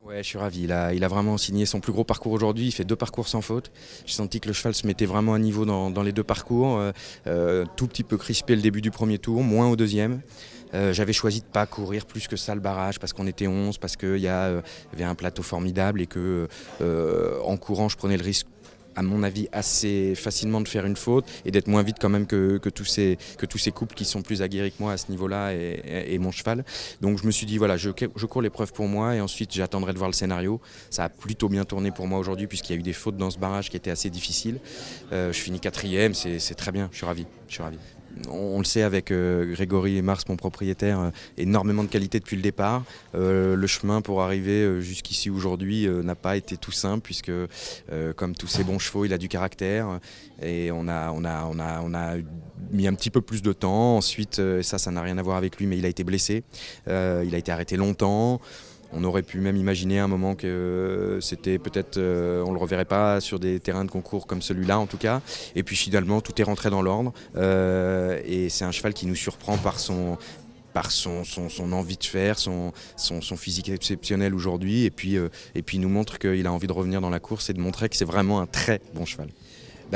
Ouais, je suis ravi. Il a vraiment signé son plus gros parcours aujourd'hui. Il fait 2 parcours sans faute. J'ai senti que le cheval se mettait vraiment à niveau dans les 2 parcours. Tout petit peu crispé le début du premier tour, moins au deuxième. J'avais choisi de ne pas courir plus que ça le barrage parce qu'on était 11, parce qu'il y avait un plateau formidable et que en courant, je prenais le risque, à mon avis, assez facilement de faire une faute et d'être moins vite quand même que tous ces couples qui sont plus aguerris que moi à ce niveau-là et mon cheval. Donc je me suis dit, voilà, je cours l'épreuve pour moi et ensuite j'attendrai de voir le scénario. Ça a plutôt bien tourné pour moi aujourd'hui puisqu'il y a eu des fautes dans ce barrage qui étaient assez difficiles. Je finis 4e, c'est très bien, je suis ravi. On le sait avec Grégory et Mars, mon propriétaire, énormément de qualité depuis le départ. Le chemin pour arriver jusqu'ici aujourd'hui n'a pas été tout simple puisque comme tous ces bons chevaux, il a du caractère et on a mis un petit peu plus de temps. Ensuite, ça n'a rien à voir avec lui, mais il a été blessé. Il a été arrêté longtemps. On aurait pu même imaginer à un moment que c'était peut-être, on ne le reverrait pas sur des terrains de concours comme celui-là en tout cas. Et puis finalement, tout est rentré dans l'ordre. Et c'est un cheval qui nous surprend par son envie de faire, son physique exceptionnel aujourd'hui. Et puis il nous montre qu'il a envie de revenir dans la course et de montrer que c'est vraiment un très bon cheval.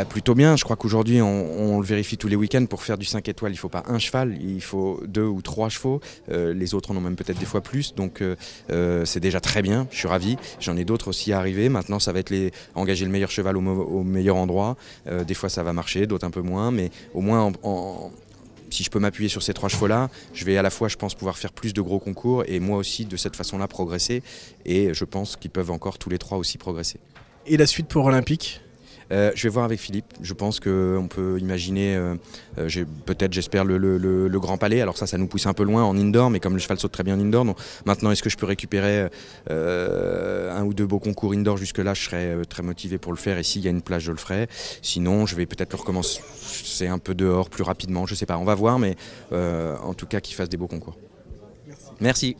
Plutôt bien, je crois qu'aujourd'hui on le vérifie tous les week-ends. Pour faire du 5 étoiles, il ne faut pas un cheval, il faut 2 ou 3 chevaux, les autres en ont même peut-être des fois plus, donc c'est déjà très bien, je suis ravi. J'en ai d'autres aussi à arriver, maintenant ça va être engager le meilleur cheval au meilleur endroit. Des fois ça va marcher, d'autres un peu moins, mais au moins si je peux m'appuyer sur ces 3 chevaux-là, je vais à la fois, je pense, pouvoir faire plus de gros concours et moi aussi de cette façon-là progresser, et je pense qu'ils peuvent encore tous les 3 aussi progresser. Et la suite pour Olympique ? Je vais voir avec Philippe. Je pense qu'on peut imaginer, peut-être, j'espère, le Grand Palais. Alors ça nous pousse un peu loin en indoor, mais comme le cheval saute très bien en indoor, donc maintenant, est-ce que je peux récupérer 1 ou 2 beaux concours indoor jusque-là? Je serais très motivé pour le faire, et s'il y a une place, je le ferai. Sinon, je vais peut-être le recommencer un peu dehors plus rapidement. Je sais pas, on va voir, mais en tout cas, qu'il fasse des beaux concours. Merci.